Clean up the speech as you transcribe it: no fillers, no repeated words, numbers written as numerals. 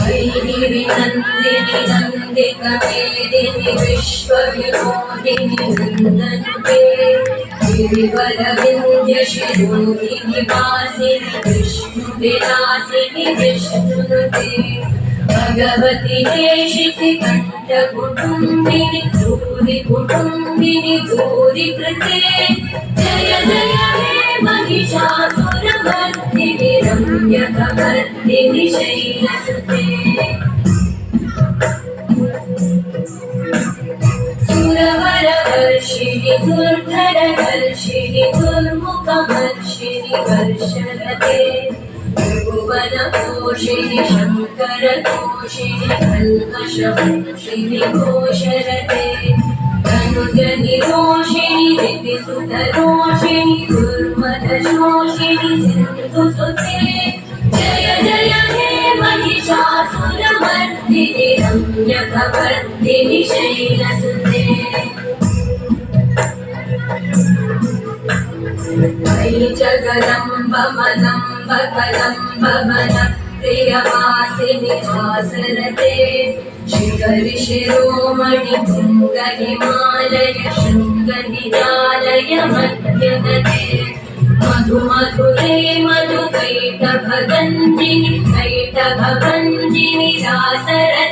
वैदिनि नन्दिनि नन्दितमेदिनि विश्वविनोदिनि नन्दनुते गिरिवरविन्द्यशिरोधिनि वासिनि विष्णुविलासिनि विष्णुनुते भगवति हेशितिकण्ठकुटुम्बिनि भूरिकुटुम्बिनि भूरिकृते जय जय हे महिषासुरमर्दिनि रम्यकवर्दिनि शैलसुते सुरवरवर्षिणि दुर्धरवर्षिणि दुर्मुखवर्षिणि वर्षरते त्रिभुवनपोषिणि शङ्करतोषिणि कल्मषवर्षिणि घोषरते तनुजनिरोषिणि दितिसुतरोषिणि दुर्मदशोषिणि सिन्धुसुते जय जय हे महिषासुरमर्दिनि रम्यकवर्दिनि शैलसुते मयि जगदम्ब मदम्ब कदम्ब वन प्रियवासिनि वासरते शिखरि शिरोमणि तुङ्ग हिमालय शृङ्गनिरालय मध्यगते मधु मधुरे मधुकैटभगञ्जिनि कैटभगञ्जिनि रासरते